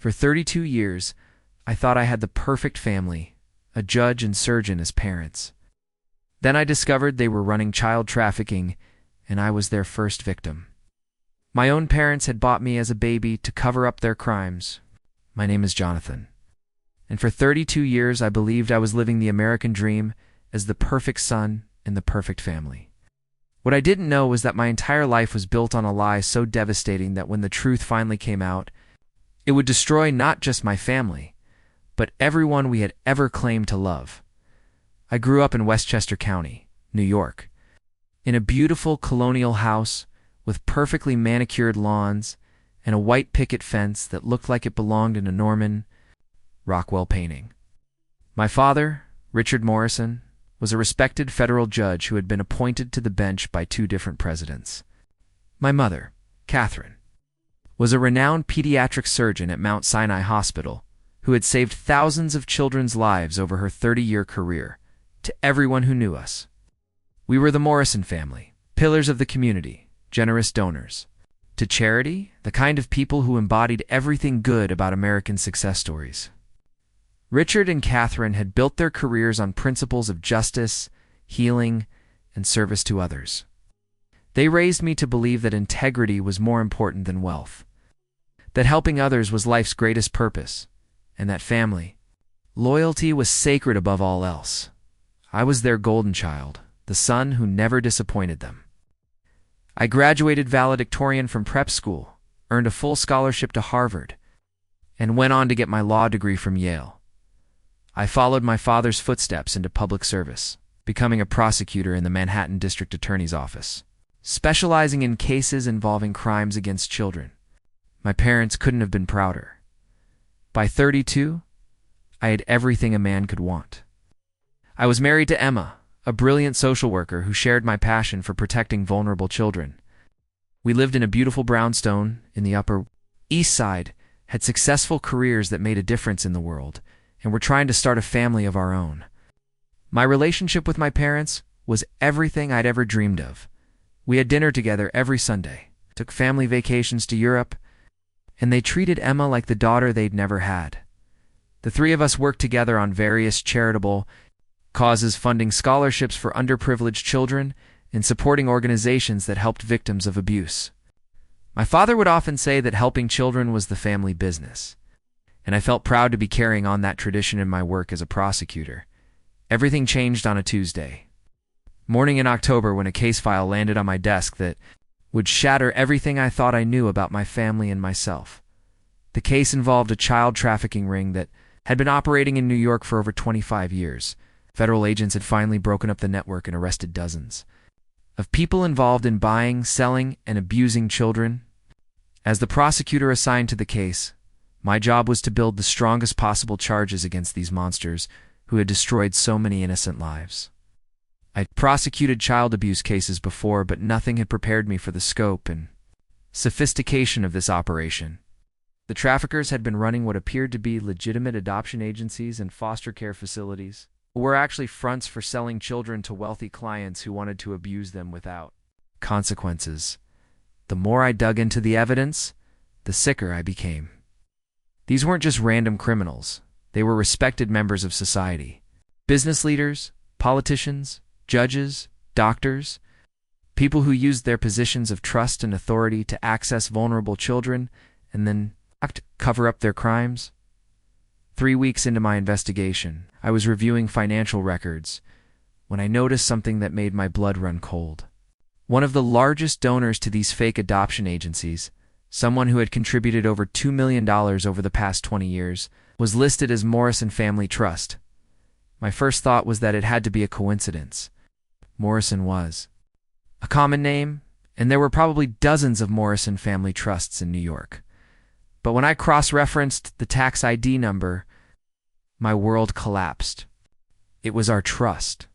For 32 years, I thought I had the perfect family, a judge and surgeon as parents. Then I discovered they were running child trafficking, and I was their first victim. My own parents had bought me as a baby to cover up their crimes. My name is Jonathan. And for 32 years, I believed I was living the American dream as the perfect son in the perfect family. What I didn't know was that my entire life was built on a lie so devastating that when the truth finally came out, it would destroy not just my family, but everyone we had ever claimed to love. I grew up in Westchester County, New York, in a beautiful colonial house with perfectly manicured lawns and a white picket fence that looked like it belonged in a Norman Rockwell painting. My father, Richard Morrison, was a respected federal judge who had been appointed to the bench by 2 different presidents. My mother, Catherine, was a renowned pediatric surgeon at Mount Sinai Hospital who had saved thousands of children's lives over her 30-year career. To everyone who knew us, we were the Morrison family, pillars of the community, generous donors. To charity, the kind of people who embodied everything good about American success stories. Richard and Catherine had built their careers on principles of justice, healing, and service to others. They raised me to believe that integrity was more important than wealth, that helping others was life's greatest purpose, and that family, loyalty was sacred above all else. I was their golden child, the son who never disappointed them. I graduated valedictorian from prep school, earned a full scholarship to Harvard, and went on to get my law degree from Yale. I followed my father's footsteps into public service, becoming a prosecutor in the Manhattan District Attorney's Office, specializing in cases involving crimes against children. My parents couldn't have been prouder. By 32, I had everything a man could want. I was married to Emma, a brilliant social worker who shared my passion for protecting vulnerable children. We lived in a beautiful brownstone in the Upper East Side, had successful careers that made a difference in the world, and were trying to start a family of our own. My relationship with my parents was everything I'd ever dreamed of. We had dinner together every Sunday, took family vacations to Europe, and they treated Emma like the daughter they'd never had. The 3 of us worked together on various charitable causes, funding scholarships for underprivileged children and supporting organizations that helped victims of abuse. My father would often say that helping children was the family business, and I felt proud to be carrying on that tradition in my work as a prosecutor. Everything changed on a Tuesday morning in October when a case file landed on my desk that would shatter everything I thought I knew about my family and myself. The case involved a child trafficking ring that had been operating in New York for over 25 years. Federal agents had finally broken up the network and arrested dozens of people involved in buying, selling, and abusing children. As the prosecutor assigned to the case, my job was to build the strongest possible charges against these monsters who had destroyed so many innocent lives. I'd prosecuted child abuse cases before, but nothing had prepared me for the scope and sophistication of this operation. The traffickers had been running what appeared to be legitimate adoption agencies and foster care facilities, were actually fronts for selling children to wealthy clients who wanted to abuse them without consequences. The more I dug into the evidence, the sicker I became. These weren't just random criminals. They were respected members of society. Business leaders, politicians, judges, doctors, people who used their positions of trust and authority to access vulnerable children and then cover up their crimes. 3 weeks into my investigation, I was reviewing financial records when I noticed something that made my blood run cold. One of the largest donors to these fake adoption agencies, someone who had contributed over $2 million over the past 20 years, was listed as Morrison Family Trust. My first thought was that it had to be a coincidence. Morrison was a common name, and there were probably dozens of Morrison Family Trusts in New York. But when I cross-referenced the tax ID number, my world collapsed. It was our trust,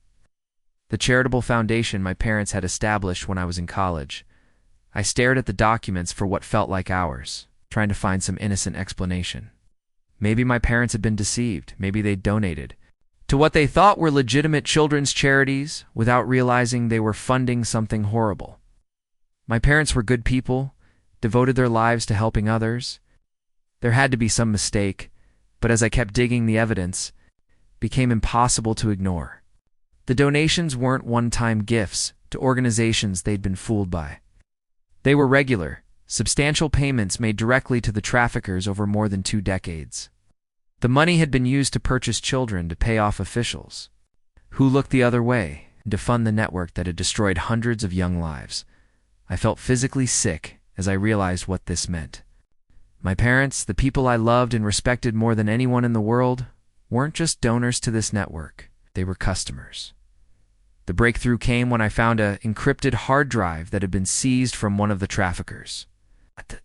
the charitable foundation my parents had established when I was in college. I stared at the documents for what felt like hours, trying to find some innocent explanation. Maybe my parents had been deceived. Maybe they'd donated to what they thought were legitimate children's charities without realizing they were funding something horrible. My parents were good people, devoted their lives to helping others. There had to be some mistake, but as I kept digging, the evidence became impossible to ignore. The donations weren't one-time gifts to organizations they'd been fooled by. They were regular, substantial payments made directly to the traffickers over more than 2 decades. The money had been used to purchase children to pay off officials who looked the other way and to fund the network that had destroyed hundreds of young lives. I felt physically sick as I realized what this meant. My parents, the people I loved and respected more than anyone in the world, weren't just donors to this network. They were customers. The breakthrough came when I found an encrypted hard drive that had been seized from one of the traffickers. The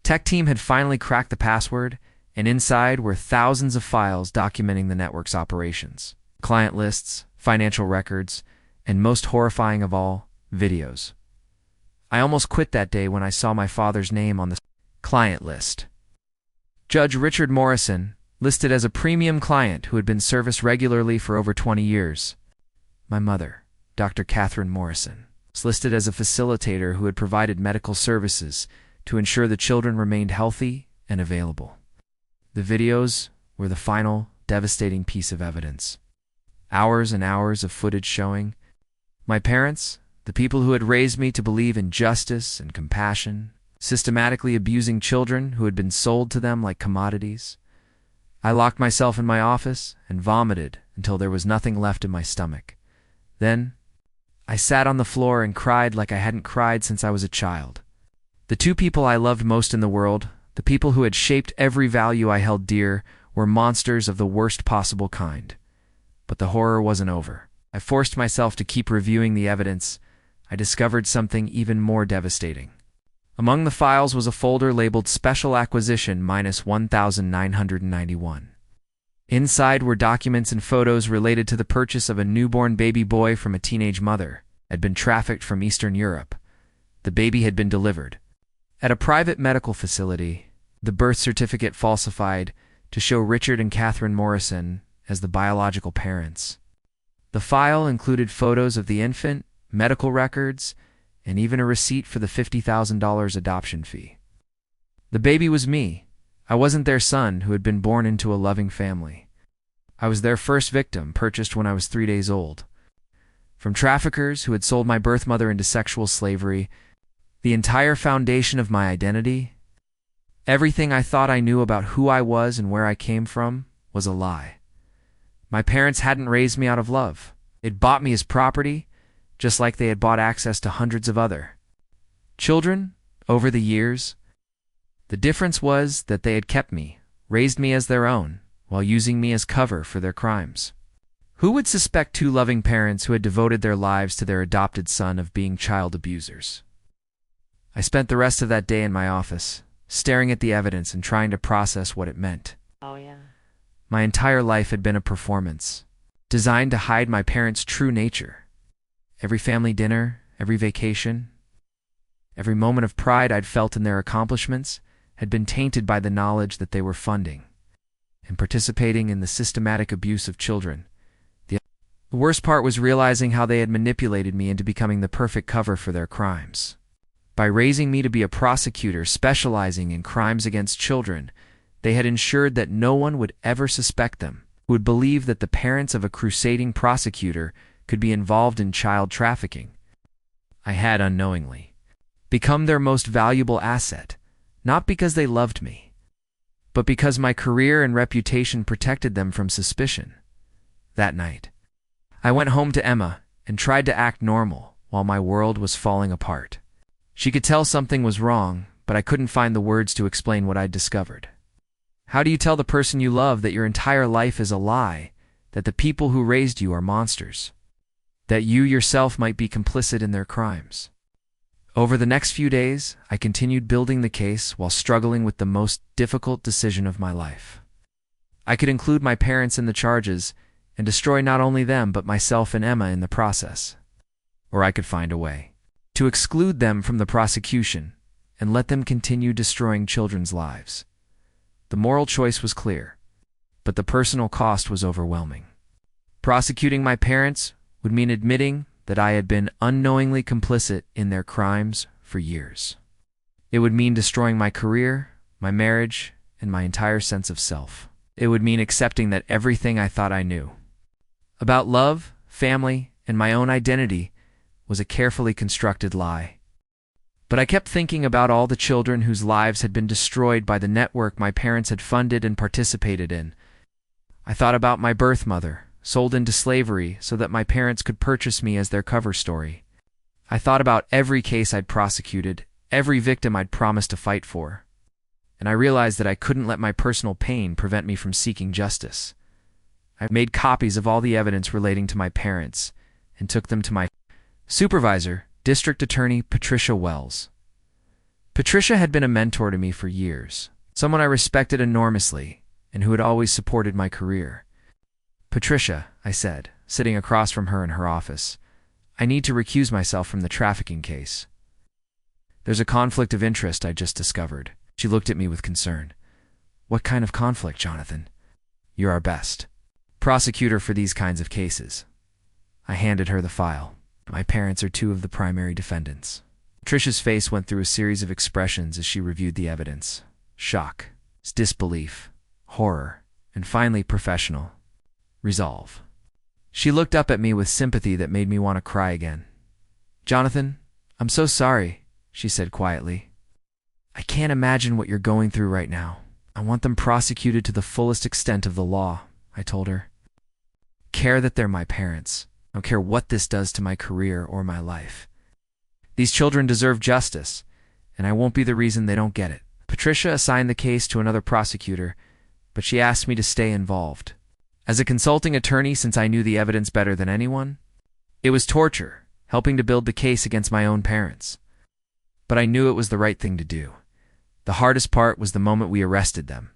tech team had finally cracked the password, and inside were thousands of files documenting the network's operations. Client lists, financial records, and most horrifying of all, videos. I almost quit that day when I saw my father's name on the client list. Judge Richard Morrison, listed as a premium client who had been serviced regularly for over 20 years. My mother, Dr. Catherine Morrison, was listed as a facilitator who had provided medical services to ensure the children remained healthy and available. The videos were the final, devastating piece of evidence. Hours and hours of footage showing my parents, the people who had raised me to believe in justice and compassion, systematically abusing children who had been sold to them like commodities. I locked myself in my office and vomited until there was nothing left in my stomach. Then, I sat on the floor and cried like I hadn't cried since I was a child. The 2 people I loved most in the world, the people who had shaped every value I held dear, were monsters of the worst possible kind. But the horror wasn't over. I forced myself to keep reviewing the evidence. I discovered something even more devastating. Among the files was a folder labeled Special Acquisition -1991. Inside were documents and photos related to the purchase of a newborn baby boy from a teenage mother who had been trafficked from Eastern Europe. The baby had been delivered at a private medical facility, the birth certificate falsified to show Richard and Catherine Morrison as the biological parents. The file included photos of the infant, medical records, and even a receipt for the $50,000 adoption fee. The baby was me. I wasn't their son who had been born into a loving family. I was their first victim, purchased when I was 3 days old. From traffickers who had sold my birth mother into sexual slavery, the entire foundation of my identity, everything I thought I knew about who I was and where I came from, was a lie. My parents hadn't raised me out of love. They'd bought me as property, just like they had bought access to hundreds of other children over the years. The difference was that they had kept me, raised me as their own, while using me as cover for their crimes. Who would suspect 2 loving parents who had devoted their lives to their adopted son of being child abusers? I spent the rest of that day in my office, staring at the evidence and trying to process what it meant. Oh, yeah. My entire life had been a performance, designed to hide my parents' true nature. Every family dinner, every vacation, every moment of pride I'd felt in their accomplishments had been tainted by the knowledge that they were funding and participating in the systematic abuse of children. The worst part was realizing how they had manipulated me into becoming the perfect cover for their crimes. By raising me to be a prosecutor specializing in crimes against children, they had ensured that no one would ever suspect them, who would believe that the parents of a crusading prosecutor could be involved in child trafficking. I had unknowingly become their most valuable asset, not because they loved me, but because my career and reputation protected them from suspicion. That night, I went home to Emma and tried to act normal while my world was falling apart. She could tell something was wrong, but I couldn't find the words to explain what I'd discovered. How do you tell the person you love that your entire life is a lie, that the people who raised you are monsters, that you yourself might be complicit in their crimes? Over the next few days, I continued building the case while struggling with the most difficult decision of my life. I could include my parents in the charges and destroy not only them but myself and Emma in the process. Or I could find a way to exclude them from the prosecution and let them continue destroying children's lives. The moral choice was clear, but the personal cost was overwhelming. Prosecuting my parents would mean admitting that I had been unknowingly complicit in their crimes for years. It would mean destroying my career, my marriage, and my entire sense of self. It would mean accepting that everything I thought I knew about love, family, and my own identity was a carefully constructed lie. But I kept thinking about all the children whose lives had been destroyed by the network my parents had funded and participated in. I thought about my birth mother, sold into slavery so that my parents could purchase me as their cover story. I thought about every case I'd prosecuted, every victim I'd promised to fight for. And I realized that I couldn't let my personal pain prevent me from seeking justice. I made copies of all the evidence relating to my parents and took them to my supervisor, District Attorney Patricia Wells. Patricia had been a mentor to me for years, someone I respected enormously and who had always supported my career. "Patricia," I said, sitting across from her in her office, "I need to recuse myself from the trafficking case. There's a conflict of interest I just discovered." She looked at me with concern. "What kind of conflict, Jonathan?" "You're our best prosecutor for these kinds of cases." I handed her the file. "My parents are two of the primary defendants." Patricia's face went through a series of expressions as she reviewed the evidence. Shock, disbelief, horror, and finally professional resolve. She looked up at me with sympathy that made me want to cry again. "Jonathan, I'm so sorry," she said quietly. "I can't imagine what you're going through right now. I want them prosecuted to the fullest extent of the law," I told her. "Care that they're my parents. I don't care what this does to my career or my life. These children deserve justice, and I won't be the reason they don't get it." Patricia assigned the case to another prosecutor, but she asked me to stay involved. As a consulting attorney, since I knew the evidence better than anyone, it was torture, helping to build the case against my own parents. But I knew it was the right thing to do. The hardest part was the moment we arrested them.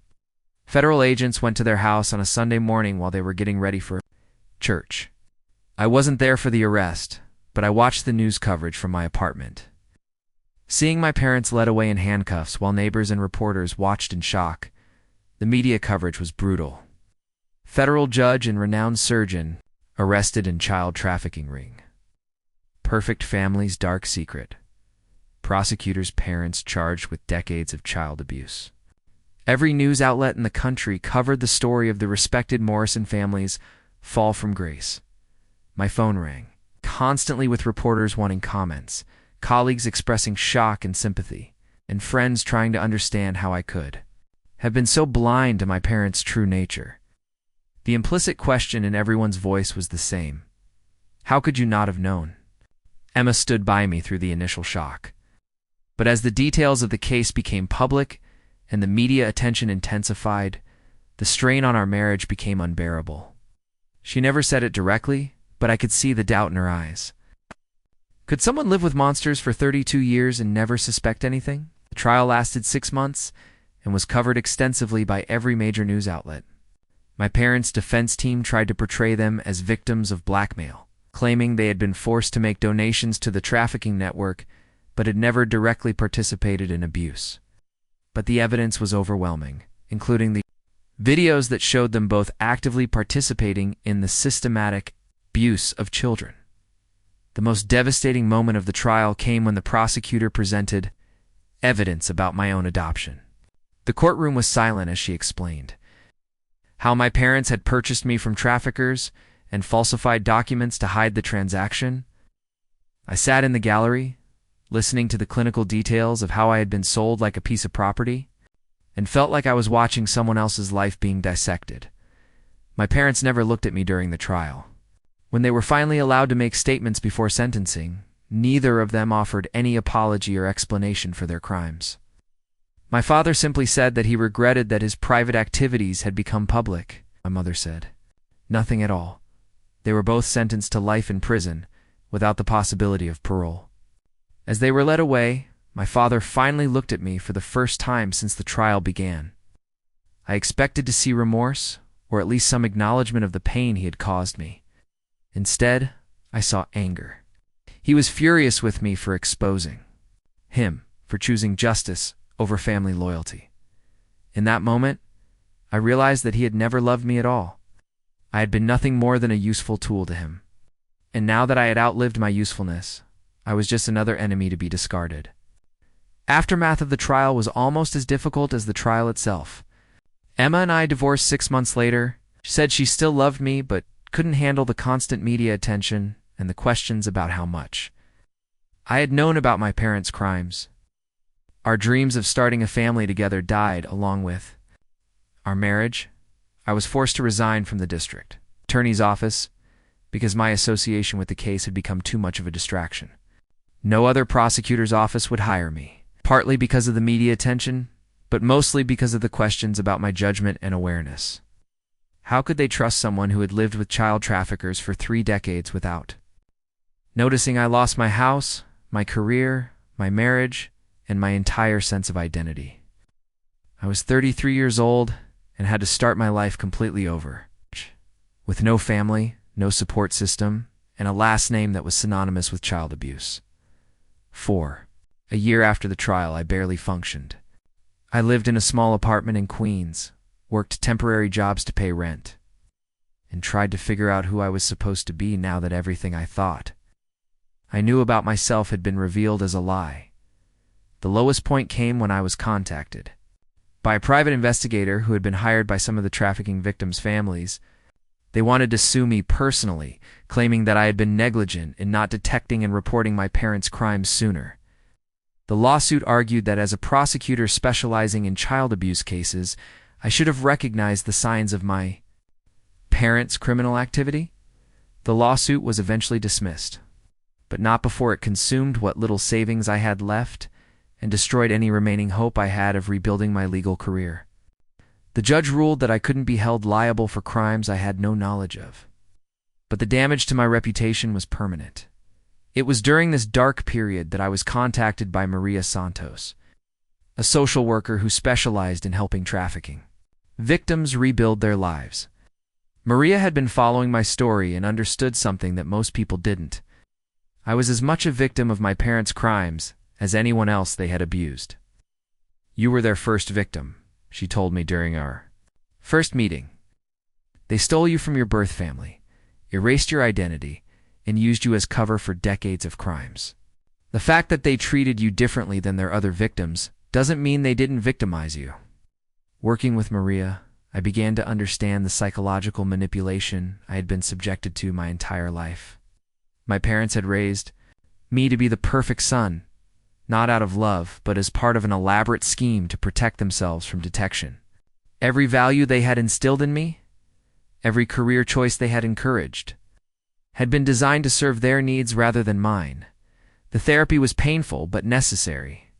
Federal agents went to their house on a Sunday morning while they were getting ready for church. I wasn't there for the arrest, but I watched the news coverage from my apartment. Seeing my parents led away in handcuffs while neighbors and reporters watched in shock, the media coverage was brutal. Federal judge and renowned surgeon arrested in child trafficking ring. Perfect family's dark secret. Prosecutors' parents charged with decades of child abuse. Every news outlet in the country covered the story of the respected Morrison family's fall from grace. My phone rang, constantly with reporters wanting comments, colleagues expressing shock and sympathy, and friends trying to understand how I could have been so blind to my parents' true nature. The implicit question in everyone's voice was the same. How could you not have known? Emma stood by me through the initial shock. But as the details of the case became public and the media attention intensified, the strain on our marriage became unbearable. She never said it directly, but I could see the doubt in her eyes. Could someone live with monsters for 32 years and never suspect anything? The trial lasted 6 months and was covered extensively by every major news outlet. My parents' defense team tried to portray them as victims of blackmail, claiming they had been forced to make donations to the trafficking network but had never directly participated in abuse. But the evidence was overwhelming, including the videos that showed them both actively participating in the systematic abuse of children. The most devastating moment of the trial came when the prosecutor presented evidence about my own adoption. The courtroom was silent as she explained how my parents had purchased me from traffickers and falsified documents to hide the transaction. I sat in the gallery, listening to the clinical details of how I had been sold like a piece of property, and felt like I was watching someone else's life being dissected. My parents never looked at me during the trial. When they were finally allowed to make statements before sentencing, neither of them offered any apology or explanation for their crimes. My father simply said that he regretted that his private activities had become public. My mother said nothing at all. They were both sentenced to life in prison, without the possibility of parole. As they were led away, my father finally looked at me for the first time since the trial began. I expected to see remorse, or at least some acknowledgement of the pain he had caused me. Instead, I saw anger. He was furious with me for exposing him, for choosing justice over family loyalty. In that moment, I realized that he had never loved me at all. I had been nothing more than a useful tool to him. And now that I had outlived my usefulness, I was just another enemy to be discarded. Aftermath of the trial was almost as difficult as the trial itself. Emma and I divorced 6 months later. She said she still loved me, but couldn't handle the constant media attention and the questions about how much. I had known about my parents' crimes. Our dreams of starting a family together died along with our marriage. I was forced to resign from the district attorney's office because my association with the case had become too much of a distraction. No other prosecutor's office would hire me, partly because of the media attention, but mostly because of the questions about my judgment and awareness. How could they trust someone who had lived with child traffickers for 3 decades without noticing I lost my house, my career, my marriage, and my entire sense of identity? I was 33 years old and had to start my life completely over, with no family, no support system, and a last name that was synonymous with child abuse. 4. A year after the trial, I barely functioned. I lived in a small apartment in Queens, worked temporary jobs to pay rent, and tried to figure out who I was supposed to be now that everything I thought I knew about myself had been revealed as a lie. The lowest point came when I was contacted by a private investigator who had been hired by some of the trafficking victims' families. They wanted to sue me personally, claiming that I had been negligent in not detecting and reporting my parents' crimes sooner. The lawsuit argued that as a prosecutor specializing in child abuse cases, I should have recognized the signs of my parents' criminal activity. The lawsuit was eventually dismissed, but not before it consumed what little savings I had left and destroyed any remaining hope I had of rebuilding my legal career. The judge ruled that I couldn't be held liable for crimes I had no knowledge of, but the damage to my reputation was permanent. It was during this dark period that I was contacted by Maria Santos, a social worker who specialized in helping trafficking victims rebuild their lives. Maria had been following my story and understood something that most people didn't. I was as much a victim of my parents' crimes as anyone else they had abused. "You were their first victim," she told me during our first meeting. "They stole you from your birth family, erased your identity, and used you as cover for decades of crimes. The fact that they treated you differently than their other victims doesn't mean they didn't victimize you." Working with Maria, I began to understand the psychological manipulation I had been subjected to my entire life. My parents had raised me to be the perfect son, not out of love, but as part of an elaborate scheme to protect themselves from detection. Every value they had instilled in me, every career choice they had encouraged, had been designed to serve their needs rather than mine. The therapy was painful but necessary.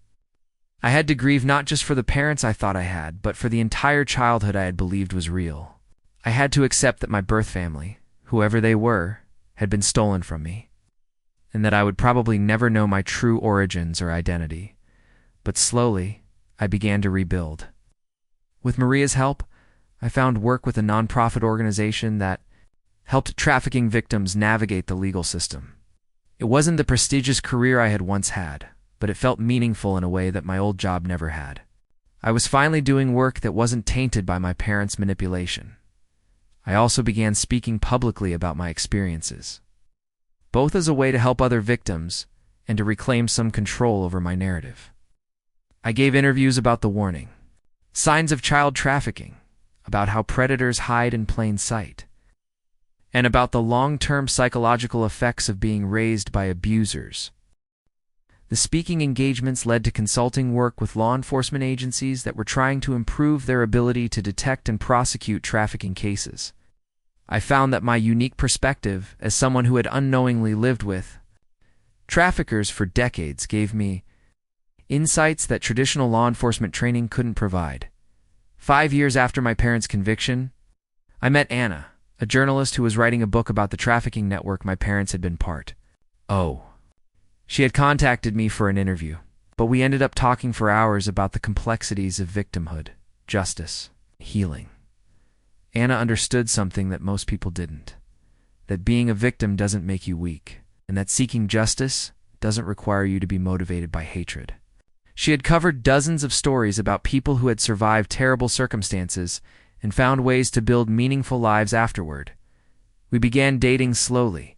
I had to grieve not just for the parents I thought I had, but for the entire childhood I had believed was real. I had to accept that my birth family, whoever they were, had been stolen from me, and that I would probably never know my true origins or identity. But slowly, I began to rebuild. With Maria's help, I found work with a nonprofit organization that helped trafficking victims navigate the legal system. It wasn't the prestigious career I had once had, but it felt meaningful in a way that my old job never had. I was finally doing work that wasn't tainted by my parents' manipulation. I also began speaking publicly about my experiences, both as a way to help other victims and to reclaim some control over my narrative. I gave interviews about the warning signs of child trafficking, about how predators hide in plain sight, and about the long-term psychological effects of being raised by abusers. The speaking engagements led to consulting work with law enforcement agencies that were trying to improve their ability to detect and prosecute trafficking cases. I found that my unique perspective as someone who had unknowingly lived with traffickers for decades gave me insights that traditional law enforcement training couldn't provide. 5 years after my parents' conviction, I met Anna, a journalist who was writing a book about the trafficking network my parents had been part of. She had contacted me for an interview, but we ended up talking for hours about the complexities of victimhood, justice, healing. Anna understood something that most people didn't, that being a victim doesn't make you weak, and that seeking justice doesn't require you to be motivated by hatred. She had covered dozens of stories about people who had survived terrible circumstances and found ways to build meaningful lives afterward. We began dating slowly,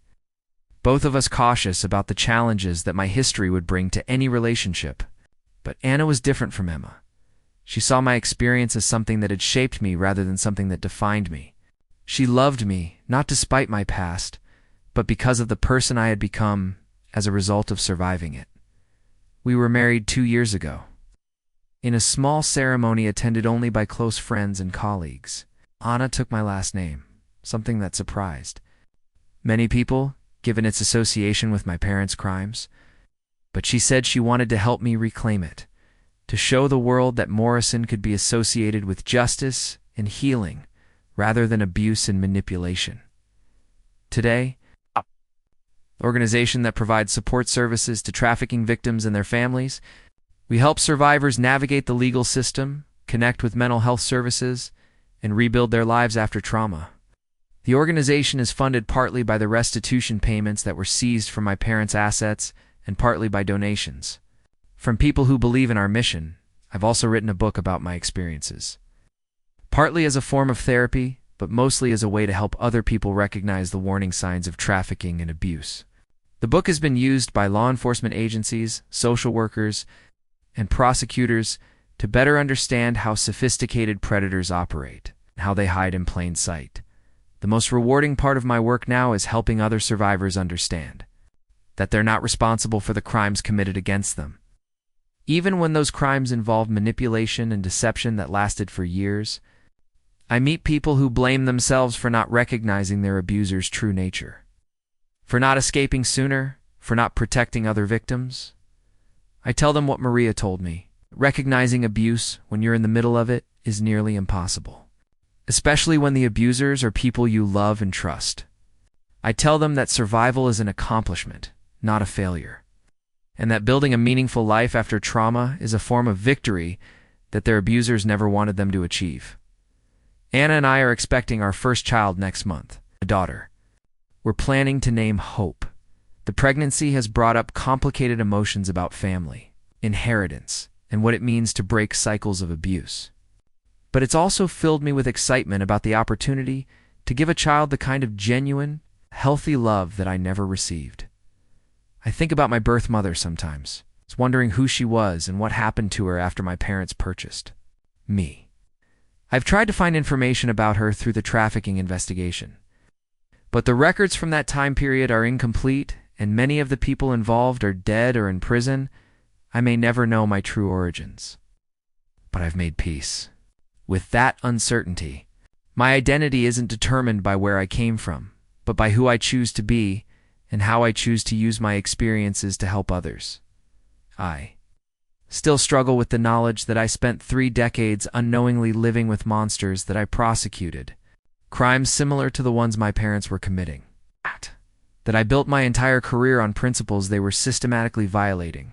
both of us cautious about the challenges that my history would bring to any relationship. But Anna was different from Emma. She saw my experience as something that had shaped me rather than something that defined me. She loved me, not despite my past, but because of the person I had become as a result of surviving it. We were married 2 years ago. In a small ceremony attended only by close friends and colleagues, Anna took my last name, something that surprised many people, given its association with my parents' crimes. But she said she wanted to help me reclaim it, to show the world that Morrison could be associated with justice and healing rather than abuse and manipulation. Today, an organization that provides support services to trafficking victims and their families, we help survivors navigate the legal system, connect with mental health services, and rebuild their lives after trauma. The organization is funded partly by the restitution payments that were seized from my parents' assets and partly by donations from people who believe in our mission. I've also written a book about my experiences, partly as a form of therapy, but mostly as a way to help other people recognize the warning signs of trafficking and abuse. The book has been used by law enforcement agencies, social workers, and prosecutors to better understand how sophisticated predators operate and how they hide in plain sight. The most rewarding part of my work now is helping other survivors understand that they're not responsible for the crimes committed against them. Even when those crimes involve manipulation and deception that lasted for years, I meet people who blame themselves for not recognizing their abuser's true nature, for not escaping sooner, for not protecting other victims. I tell them what Maria told me: recognizing abuse when you're in the middle of it is nearly impossible, especially when the abusers are people you love and trust. I tell them that survival is an accomplishment, not a failure, and that building a meaningful life after trauma is a form of victory that their abusers never wanted them to achieve. Anna and I are expecting our first child next month, a daughter. We're planning to name Hope. The pregnancy has brought up complicated emotions about family, inheritance, and what it means to break cycles of abuse. But it's also filled me with excitement about the opportunity to give a child the kind of genuine, healthy love that I never received. I think about my birth mother sometimes, wondering who she was and what happened to her after my parents purchased me. I've tried to find information about her through the trafficking investigation, but the records from that time period are incomplete, and many of the people involved are dead or in prison. I may never know my true origins. But I've made peace with that uncertainty. My identity isn't determined by where I came from, but by who I choose to be and how I choose to use my experiences to help others. I still struggle with the knowledge that I spent 3 decades unknowingly living with monsters that I prosecuted, crimes similar to the ones my parents were committing, that I built my entire career on principles they were systematically violating.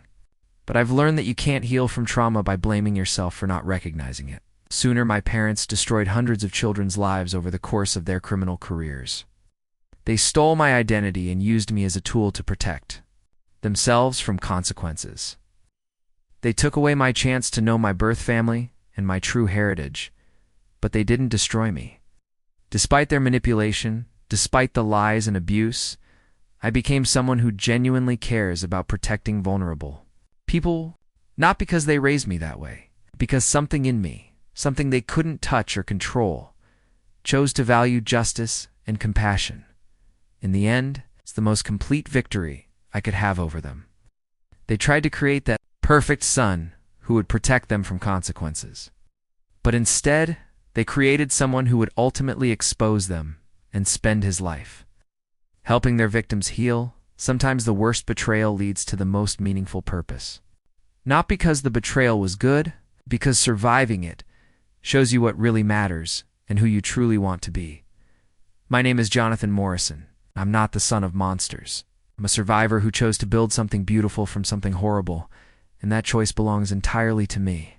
But I've learned that you can't heal from trauma by blaming yourself for not recognizing it. Sooner, my parents destroyed hundreds of children's lives over the course of their criminal careers. They stole my identity and used me as a tool to protect themselves from consequences. They took away my chance to know my birth family and my true heritage, but they didn't destroy me. Despite their manipulation, despite the lies and abuse, I became someone who genuinely cares about protecting vulnerable people, not because they raised me that way, because something in me, something they couldn't touch or control, chose to value justice and compassion. In the end, it's the most complete victory I could have over them. They tried to create that perfect son who would protect them from consequences. But instead, they created someone who would ultimately expose them and spend his life helping their victims heal. Sometimes the worst betrayal leads to the most meaningful purpose. Not because the betrayal was good, because surviving it shows you what really matters and who you truly want to be. My name is Jonathan Morrison. I'm not the son of monsters. I'm a survivor who chose to build something beautiful from something horrible, and that choice belongs entirely to me.